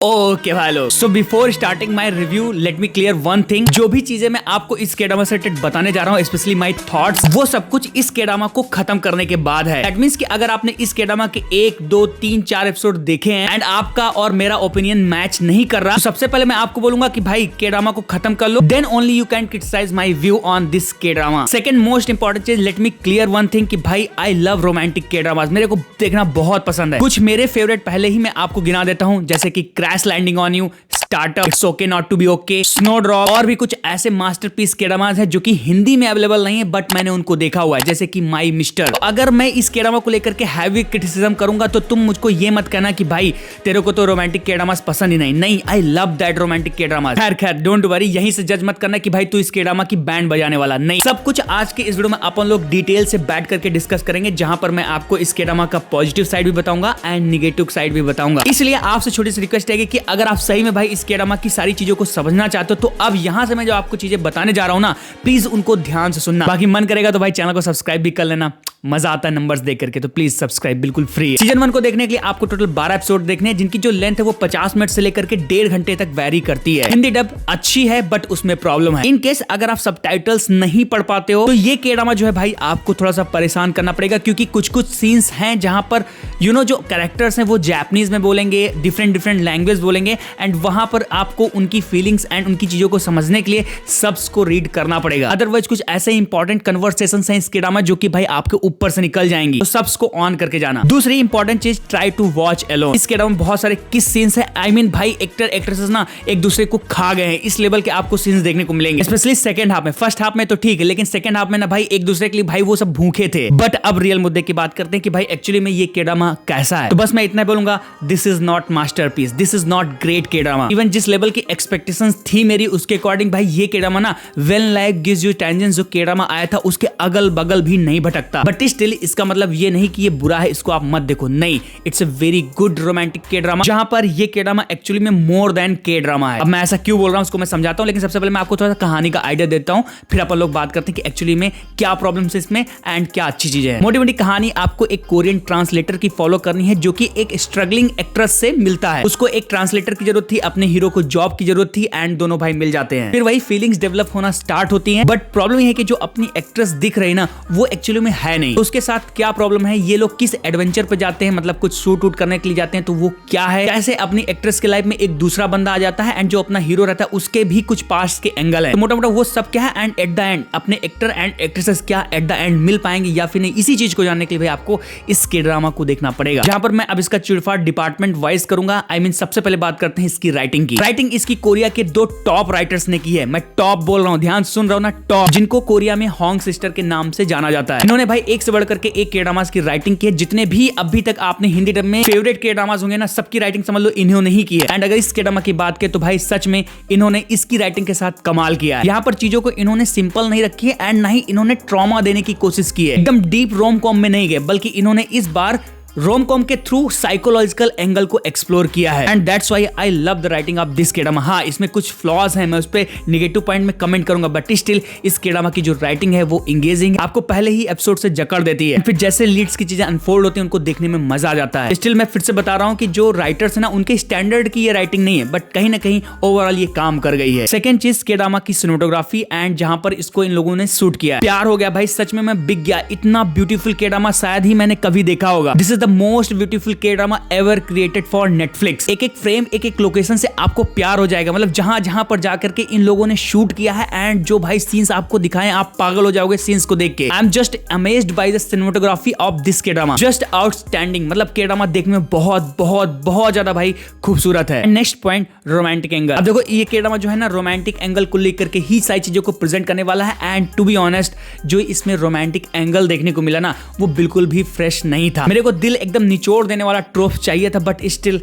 Okay भाई लोग, so before starting my review late me clear one thing. जो भी चीजें मैं आपको इस केडामा से बताने जा रहा हूँ, स्पेशली माय थॉट्स, वो सब कुछ इस केडामा को खत्म करने के बाद है। दैट मींस कि अगर आपने इस केडामा के 1, 2, 3, 4 एपिसोड देखे हैं एंड आपका और मेरा ओपिनियन मैच नहीं कर रहा, तो सबसे पहले मैं आपको बोलूंगा कि भाई केडामा को खत्म कर लो, then only you can criticise my view on this K drama. Second most important चीज, let me clear one thing कि भाई आई लव रोमांटिक केडामास, मेरे को देखना बहुत पसंद है। कुछ मेरे फेवरेट पहले ही मैं आपको गिना देता हूँ, जैसे कि crash landing on you, startup, it's okay not to be okay, snowdrop, और भी कुछ ऐसे मास्टरपीस केडामास हैं जो कि हिंदी में अवेलेबल नहीं है बट मैंने उनको देखा हुआ है, जैसे कि माई मिस्टर। तो अगर मैं इस केडामा को लेकर के हैवी क्रिटिसिज्म करूंगा तो तुम मुझको ये मत कहना कि भाई तेरे को तो रोमांटिक केडामास पसंद ही नहीं, आई लव दैट रोमांटिक केडामास। खैर डोंट वरी, यहीं से जज मत करना कि भाई तू इस केडामा की बैंड बजाने वाला नहीं। सब कुछ आज के इस वीडियो में अपन लोग डिटेल से बैठ करके डिस्कस करेंगे, जहां पर मैं आपको इस केडामा का पॉजिटिव साइड भी बताऊंगा एंड निगेटिव साइड भी बताऊंगा। इसलिए आपसे छोटी सी रिक्वेस्ट है कि अगर आप सही में भाई इस केडामा की सारी चीजों को समझना चाहते हो तो अब यहां से मैं जो आपको चीजें बताने जा रहा हूं ना, प्लीज उनको ध्यान से सुनना। बाकी मन करेगा तो भाई चैनल को सब्सक्राइब भी कर लेना, मजा आता है नंबर्स देख करके, तो प्लीज सब्सक्राइब बिल्कुल फ्री है। सीजन 1 को देखने के लिए आपको टोटल 12 एपिसोड देखने हैं, जिनकी जो लेंथ है वो 50 मिनट से लेकर के 1.5 घंटे तक वैरी करती है। हिंदी डब अच्छी है बट उसमें प्रॉब्लम है, इन केस अगर आप सबटाइटल्स नहीं पढ़ पाते हो तो ये केडामा जो है भाई आपको थोड़ा सा परेशान करना पड़ेगा, क्योंकि कुछ सीन्स हैं जहां पर जो कैरेक्टर्स हैं वो जापानीज में बोलेंगे, डिफरेंट लैंग्वेज बोलेंगे, एंड वहां पर आपको उनकी फीलिंग्स एंड उनकी चीजों को समझने के लिए सब्स को रीड करना पड़ेगा। अदरवाइज कुछ ऐसे इंपॉर्टेंट कन्वर्सेशंस हैं इस केडामा जो कि भाई आपके ऊपर से निकल जाएंगी, तो सब्स को ऑन करके जाना। दूसरी इंपॉर्टेंट चीज, ट्राई टू वॉच अलोन। इस केडामा में बहुत सारे किस सीन्स हैं, आई मीन भाई एक्टर एक्ट्रेसेस ना एक दूसरे को खा गए हैं, इस लेवल के आपको सीन्स देखने को मिलेंगे, स्पेशली सेकंड हाफ में। फर्स्ट हाफ में तो ठीक है, लेकिन सेकंड हाफ में ना भाई एक दूसरे के लिए भाई वो सब भूखे थे। बट अब रियल मुद्दे की बात करते हैं कि भाई एक्चुअली में ये केडामा कैसा है। तो बस मैं इतना बोलूंगा, this is not masterpiece, this is not great K drama. Even जिस लेवल की एक्सपेक्टेशंस थी मेरी उसके अकॉर्डिंग भाई ये केडामा ना when life gives you tangerines जो केडामा आया था उसके अगल बगल भी नहीं भटकता। बट स्टिल इसका मतलब ये नहीं कि ये बुरा है, इसको आप मत देखो, नहीं, it's a very good romantic के ड्रामा, जहां पर ये के ड्रामा एक्चुअली में मोर देन के ड्रामा है। अब मैं ऐसा क्यों बोल रहा हूं उसको मैं समझाता हूं, लेकिन सबसे पहले मैं आपको थोड़ा सा कहानी का आइडिया देता हूं, फिर अपन लोग बात करते हैं कि एक्चुअली में क्या प्रॉब्लम्स है इसमें एंड क्या अच्छी चीजें हैं। मोटी मोटी कहानी, आपको एक कोरियन ट्रांसलेटर की फॉलो करनी है जो कि एक स्ट्रगलिंग एक्ट्रेस से मिलता है। उसको एक ट्रांसलेटर की जरूरत थी, अपने हीरो को जॉब की जरूरत थी, एंड दोनों भाई मिल जाते हैं। फिर वही फीलिंग्स डेवलप होना स्टार्ट होती हैं, बट प्रॉब्लम ये है कि जो अपनी एक्ट्रेस दिख रही ना वो एक्चुअली में है नहीं। तो उसके साथ क्या प्रॉब्लम है, ये लोग किस एडवेंचर पे जाते हैं, मतलब कुछ शूट वूट करने के लिए जाते हैं, तो वो क्या है, कैसे अपनी एक्ट्रेस के लाइफ में एक दूसरा बंदा आ जाता है, एंड जो अपना हीरो रहता है उसके भी कुछ पास्ट के एंगल है। तो मोटा मोटा वो सब क्या है, एंड एट द एंड अपने एक्टर एंड एक्ट्रेसेस क्या एट द एंड मिल पाएंगे या फिर नहीं, इसी चीज को जानने के लिए भाई आपको इस के ड्रामा को देखना पड़ेगा। जहां पर मैं अब इसका चिड़फाड़ डिपार्टमेंट वाइज करूंगा। आई मीन सबसे पहले बात करते हैं इसकी राइटिंग की। राइटिंग इसकी कोरिया के 2 टॉप राइटर्स ने की है, मैं टॉप बोल रहा हूं, ध्यान सुन रहा हूं ना, टॉप, जिनको कोरिया में होंग सिस्टर के नाम से जाना जाता है। इन्होंने भाई एक से बढ़कर के एक के ड्रामास की राइटिंग की है। जितने भी अभी तक आपने हिंदी डब में फेवरेट के ड्रामास होंगे ना, सबकी राइटिंग समझ लो इन्होंने ही की है। एंड अगर इस के ड्रामा की बात करें तो भाई सच में इन्होंने इसकी राइटिंग के साथ कमाल किया है। यहाँ पर चीजों को इन्होंने सिंपल नहीं रखी है एंड ना ही इन्होंने ट्रॉमा देने की कोशिश की है। एकदम डीप रोम कॉम में नहीं गए, बल्कि इन्होंने इस बार रोम कॉम के थ्रू साइकोलॉजिकल एंगल को एक्सप्लोर किया है, and that's why I love the writing of this K drama. हाँ, इसमें कुछ फ्लॉज हैं, मैं उस पे नेगेटिव पॉइंट में कमेंट करूंगा, बट स्टिल इस केडामा की जो राइटिंग है वो एंगेजिंग, आपको पहले ही एपिसोड से जकड़ देती है। फिर जैसे लीड्स की चीजें अनफोल्ड होती हैं उनको देखने में मजा आ जाता है। स्टिल मैं फिर से बता रहा हूँ कि जो राइटर्स है ना उनके स्टैंडर्ड की ये राइटिंग नहीं है, बट कहीं ना कहीं ओवरऑल ये काम कर गई है। सेकंड चीज, केडामा की सिनेमेटोग्राफी एंड जहां पर इसको इन लोगों ने शूट किया, प्यार हो गया भाई, सच में मैं बिक गया। इतना ब्यूटीफुल केडामा शायद ही मैंने कभी देखा होगा। This is the most beautiful K drama ever created for Netflix. एक एक फ्रेम, एक एक लोकेशन से आपको प्यार हो जाएगा, मतलब जहां जहां पर जाकर के इन लोगों ने शूट किया है, एंड जो भाई सीन्स आपको दिखाएं आप पागल हो जाओगे सीन्स को देख के। I am just amazed by the cinematography of this के ड्रामा, जस्ट आउटस्टैंडिंग। मतलब के ड्रामा देखने में बहुत बहुत बहुत ज्यादा भाई खूबसूरत है। Next point, romantic angle. अब देखो ये के ड्रामा जो है ना रोमांटिक एंगल को लेकर के ही सारी चीजों को प्रेजेंट करने वाला है, एंड टू बी ऑनेस्ट जो इसमें रोमांटिक एंगल देखने को मिला ना वो बिल्कुल भी फ्रेश नहीं था। मेरे को दिल एकदम निचोड़ देने वाला ट्रोफ चाहिए था, बट स्टिल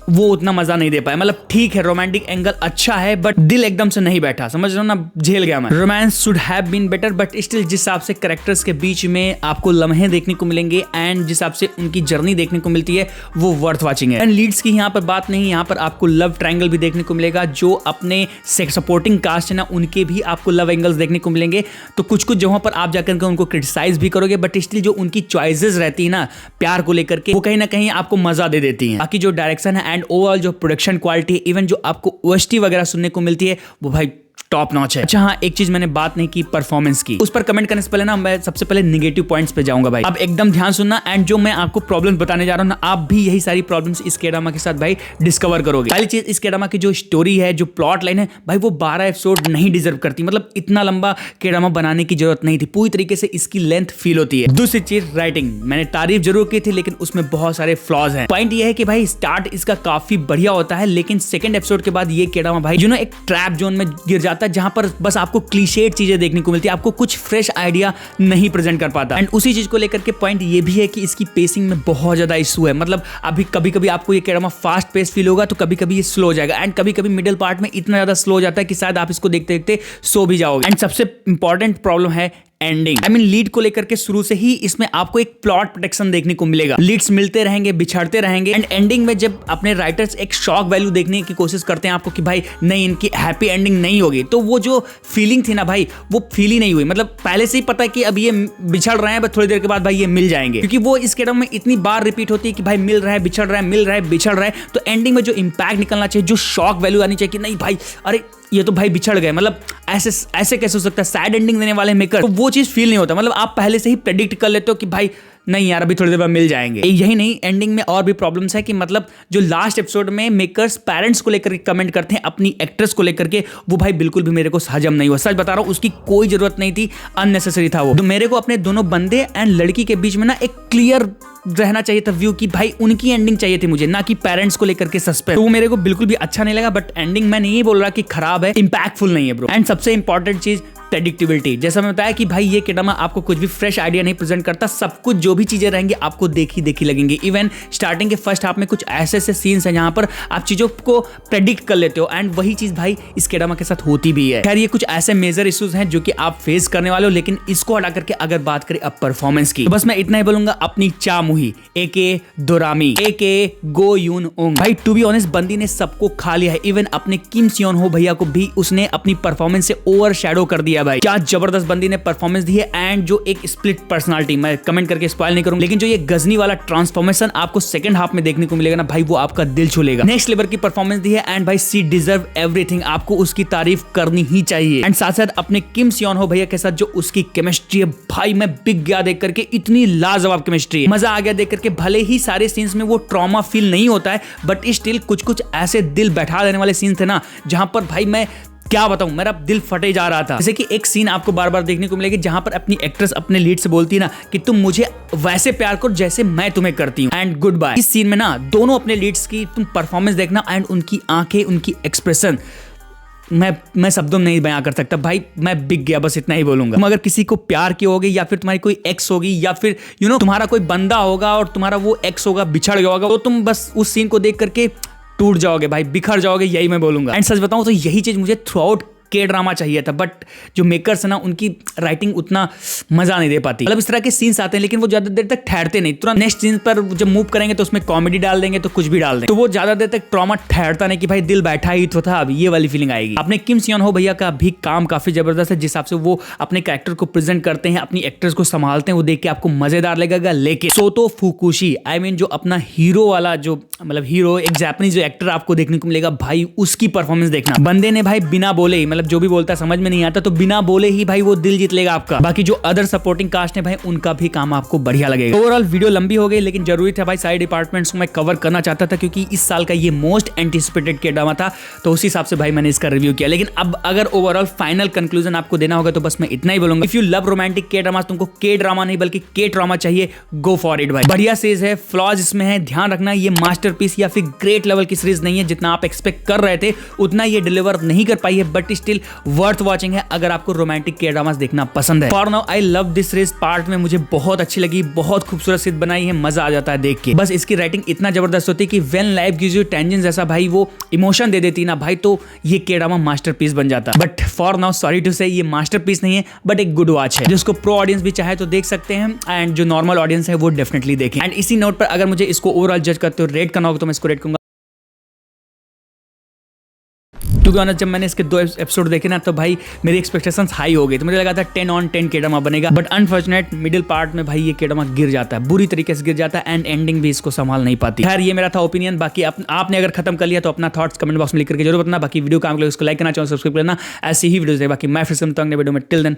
वो उतना मजा नहीं दे पाया। मतलब ठीक है रोमांटिक एंगल अच्छा है बट दिल एकदम से नहीं बैठा, समझ रहे हो ना, झेल गया मैं। Romance should have been better, but still जिस हिसाब से कैरेक्टर्स के बीच में आपको लम्हे देखने को मिलेंगे एंड जिस हिसाब से उनकी जर्नी देखने को मिलती है वो वर्थ वाचिंग है। एंड लीड्स की यहाँ पर बात नहीं, यहाँ पर आपको लव ट्रायंगल भी देखने को मिलेगा, जो अपने सपोर्टिंग कास्ट है ना उनके भी आपको लव एंगल्स देखने को मिलेंगे। तो कुछ कुछ जगहों पर आप जाकर के उनको क्रिटिसाइज भी करोगे, बट स्टिल जो उनकी चॉइसेस रहती है ना प्यार को लेकर के वो कहीं ना कहीं आपको मजा दे देती है। बाकी जो डायरेक्शन है एंड ओवरऑल जो प्रोडक्शन क्वालिटी है, इवन जो आपको ओएसटी वगैरह सुनने को मिलती है वो भाई टॉप नॉच है। अच्छा हाँ, एक चीज मैंने बात नहीं की परफॉर्मेंस की, उस पर कमेंट करने से पहले ना मैं सबसे पहले नेगेटिव पॉइंट्स पे जाऊंगा भाई। अब एकदम ध्यान सुनना, एंड जो मैं आपको प्रॉब्लम्स बताने जा रहा हूं ना, आप भी यही सारी प्रॉब्लम्स इस के-ड्रामा के साथ भाई डिस्कवर करोगे। पहली चीज, इस के-ड्रामा की जो स्टोरी है, जो प्लॉट लाइन है भाई, वो 12 एपिसोड नहीं डिजर्व करती। मतलब इतना लंबा के-ड्रामा बनाने की जरूरत नहीं थी, पूरी तरीके से इसकी लेंथ फील होती है। दूसरी चीज, राइटिंग, मैंने तारीफ जरूर की थी लेकिन उसमें बहुत सारे फ्लॉज हैं। पॉइंट ये है कि भाई स्टार्ट इसका काफी बढ़िया होता है, लेकिन सेकंड एपिसोड के बाद ये के-ड्रामा भाई जो ना एक ट्रैप जोन में गिर जाता है, जहां पर बस आपको क्लीशेड चीजें देखने को मिलती है, आपको कुछ फ्रेश आइडिया नहीं प्रेजेंट कर पाता। एंड उसी चीज को लेकर के पॉइंट ये भी है कि इसकी पेसिंग में बहुत ज्यादा इशू है। मतलब अभी कभी कभी आपको ये के-ड्रामा फास्ट पेस फील होगा तो कभी कभी ये स्लो हो जाएगा, एंड कभी कभी मिडिल पार्ट में इतना ज्यादा स्लो हो जाता है कि शायद आप इसको देखते देखते सो भी जाओगे। एंड सबसे इंपॉर्टेंट प्रॉब्लम है एंडिंग। आई मीन लीड को लेकर के शुरू से ही इसमें आपको एक प्लॉट प्रोटेक्शन देखने को मिलेगा, लीड्स मिलते रहेंगे, बिछड़ते रहेंगे, एंड एंडिंग में जब अपने राइटर्स एक शॉक वैल्यू देखने की कोशिश करते हैं आपको कि भाई नहीं, इनकी हैप्पी एंडिंग नहीं होगी, तो वो जो फीलिंग थी ना भाई, वो फील ही नहीं हुई। मतलब पहले से ही पता है कि अब ये बिछड़ रहे हैं, बस थोड़ी देर के बाद भाई ये मिल जाएंगे, क्योंकि वो इस के-ड्रामा में इतनी बार रिपीट होती है कि भाई मिल रहा है, बिछड़ रहा है, मिल रहा है, बिछड़ रहा है। तो एंडिंग में जो इंपैक्ट निकलना चाहिए, जो शॉक वैल्यू आनी चाहिए कि नहीं भाई, अरे ये तो भाई बिछड़ गए, मतलब ऐसे कैसे हो सकता है, सैड एंडिंग देने वाले मेकर, तो वो चीज फील नहीं होता। मतलब आप पहले से ही प्रेडिक्ट कर लेते हो कि भाई नहीं यार, अभी थोड़ी देर बाद मिल जाएंगे। यही नहीं, एंडिंग में और भी प्रॉब्लम्स है कि मतलब जो लास्ट एपिसोड में मेकर्स पेरेंट्स को लेकर के कमेंट करते हैं अपनी एक्ट्रेस को लेकर के, वो भाई बिल्कुल भी मेरे को हजम नहीं हुआ। सच बता रहा हूं, उसकी कोई जरूरत नहीं थी, अननेसेसरी था वो। तो मेरे को अपने दोनों बंदे एंड लड़की के बीच में ना एक क्लियर रहना चाहिए था व्यू कि भाई उनकी एंडिंग चाहिए थी मुझे, ना कि पेरेंट्स को लेकर के सस्पेंस। तो वो मेरे को बिल्कुल भी अच्छा नहीं लगा। बट एंडिंग मैं नहीं बोल रहा कि खराब है, इंपैक्टफुल नहीं है ब्रो। एंड सबसे इंपॉर्टेंट चीज, प्रेडिक्टिबिलिटी। जैसा मैं बताया कि भाई ये के-ड्रामा आपको कुछ भी फ्रेश आइडिया नहीं प्रेजेंट करता, सब कुछ जो भी चीजें रहेंगी आपको देखी देखी लगेंगी। इवन स्टार्टिंग के फर्स्ट हाफ में कुछ ऐसे सीन्स हैं जहां पर आप चीजों को प्रेडिक्ट कर लेते हो, एंड वही चीज भाई इस के-ड्रामा के साथ होती भी है। खैर ये कुछ ऐसे मेजर इश्यूज हैं जो कि आप फेस करने वाले हो, लेकिन इसको हटा करके अगर बात करें अब परफॉर्मेंस की, तो बस मैं इतना ही बोलूंगा, अपनी चा मुही एके दोरामी एके गो यून ओंग, भाई टू बी ऑनेस्ट बंदी ने सबको खा लिया है। इवन अपने किम सियोन हो भैया को भी उसने अपनी परफॉर्मेंस से ओवर शैडो कर दिया भाई। क्या जबरदस्त बंदी ने परफॉर्मेंस दी है। एंड जो एक स्प्लिट पर्सनालिटी, मैं कमेंट करके स्पॉइल नहीं करूंगा, लेकिन जो ये गजनी वाला ट्रांसफॉर्मेशन आपको सेकंड हाफ में देखने को मिलेगा ना भाई, वो आपका दिल छू लेगा। नेक्स्ट लेवल की परफॉर्मेंस दी है, एंड भाई सी डिजर्व एवरीथिंग, आपको उसकी तारीफ करनी ही चाहिए। एंड साथ साथ अपने किम सियोन हो भैया के साथ जो उसकी केमिस्ट्री है भाई, मैं बिक गया देख करके, इतनी लाजवाब केमिस्ट्री है, मजा आ गया देख करके। भले ही सारे सीन्स में वो ट्रॉमा फील नहीं होता है, बट स्टिल कुछ कुछ ऐसे दिल बैठा देने वाले सीन थे ना, जहां पर भाई मैं क्या बताऊं, मेरा दिल फटे जा रहा था। जैसे कि एक सीन आपको बार बार देखने को मिलेगी जहां पर अपनी एक्ट्रेस अपने लीड से बोलती है ना कि तुम मुझे वैसे प्यार करो जैसे मैं तुम्हें करती हूं, एंड गुड बाय। इस सीन में ना दोनों अपने लीड्स की तुम परफॉर्मेंस देखना, एंड उनकी आंखें, उनकी एक्सप्रेशन, मैं शब्दों में नहीं बयां कर सकता भाई, मैं बिक गया, बस इतना ही बोलूंगा। तुम अगर किसी को प्यार की होगी, या फिर तुम्हारी कोई एक्स होगी, या फिर तुम्हारा कोई बंदा होगा और तुम्हारा वो एक्स होगा, बिछड़ गया होगा, तो तुम बस उस सीन को देख करके टूट जाओगे भाई, बिखर जाओगे, यही मैं बोलूंगा। एंड सच बताऊं तो यही चीज मुझे थ्रू आउट के-ड्रामा चाहिए था, बट जो मेकर्स है ना, उनकी राइटिंग उतना मजा नहीं दे पाती। मतलब इस तरह के सीन्स आते हैं लेकिन वो ज्यादा देर तक ठहरते नहीं, तुरंत नेक्स्ट सीन पर जब मूव करेंगे तो उसमें कॉमेडी डाल देंगे, तो कुछ भी डाल देंगे, तो वो ज्यादा देर तक ट्रॉमा ठहरता नहीं कि भाई दिल बैठा ही तो था, अब ये वाली फीलिंग आएगी। अपने किम सियोन हो भैया का भी काम काफी जबरदस्त है, जिस हिसाब से वो अपने कैरेक्टर को प्रेजेंट करते हैं, अपनी एक्टर्स को संभालते हैं, वो देख के आपको मजेदार लगेगा। लेकिन सोतो फुकुशी, आई मीन जो अपना हीरो वाला, जो मतलब हीरो एक जापानीज जो एक्टर आपको देखने को मिलेगा भाई, उसकी परफॉर्मेंस देखना, बंदे ने भाई बिना बोले ही, मतलब जो भी बोलता है समझ में नहीं आता, तो बिना बोले ही भाई वो दिल जीत लेगा आपका। बाकी जो अदर सपोर्टिंग कास्ट है भाई, उनका भी काम आपको बढ़िया लगेगा। ओवरऑल वीडियो लंबी हो गई, लेकिन जरूरी था भाई, सारे डिपार्टमेंट्स को मैं कवर करना चाहता था, क्योंकि इस साल का ये मोस्ट एंटिसिपेटेड के-ड्रामा था, तो उसी हिसाब से भाई मैंने इसका रिव्यू किया। लेकिन अब अगर ओवरऑल फाइनल कंक्लूजन आपको देना होगा तो बस मैं इतना ही बोलूंगा, if you love romantic K-drama, तुमको के-ड्रामा नहीं बल्कि के-ट्रॉमा चाहिए, गो फॉर इट भाई। बढ़िया सीरीज है, फ्लॉज इसमें है, ध्यान रखना ये मास्टरपीस या फिर ग्रेट लेवल की सीरीज नहीं है, जितना आप एक्सपेक्ट कर रहे थे उतना ये डिलीवर नहीं कर पाई है, बट स्टिल वर्थ वॉचिंग है अगर आपको रोमांटिक के-ड्रामास देखना पसंद है। For now I love this series, part में मुझे बहुत अच्छी लगी, बहुत खूबसूरत सीरीज बनाई है, मजा आ जाता है देख के। बस इसकी राइटिंग इतना जबरदस्त होती है कि when life gives you tangents, जैसा भाई वो इमोशन दे देती ना भाई, तो ये के-ड्रामा मास्टरपीस बन जाता। But for now sorry to say, ये मास्टरपीस नहीं है बट एक गुड वॉच है, जिसको प्रो ऑडियंस भी चाहे तो देख सकते हैं, एंड जो नॉर्मल ऑडियंस है वो डेफिनेटली देखें। एंड इसी नोट पर अगर मुझे इसको ओवरऑल जज करते हो, रेट करना होगा, तो मैं इसको रेट करूंगा टू बी ऑनेस्ट, जब मैंने इसके 2 एपिसोड देखे ना तो भाई मेरी एक्सपेक्टेशंस हाई हो गई, तो मुझे लगा था 10 on 10 के ड्रामा बनेगा, बट अनफॉर्चुनेट मिडिल पार्ट में भाई ये के ड्रामा गिर जाता है, बुरी तरीके से गिर जाता है एंड एंडिंग भी इसको संभाल नहीं पाती। खैर ये मेरा था ओपिनियन, बाकी आपने अगर खत्म कर लिया तो अपना थॉट्स कमेंट बॉक्स में लिख करके जरूर बताना। बाकी वीडियो काम के लिए उसको लाइक करना, चैनल सब्सक्राइब करना, ऐसी ही वीडियोस है। बाकी मैं फिर से मिलता हूं अगले वीडियो में, टिल देन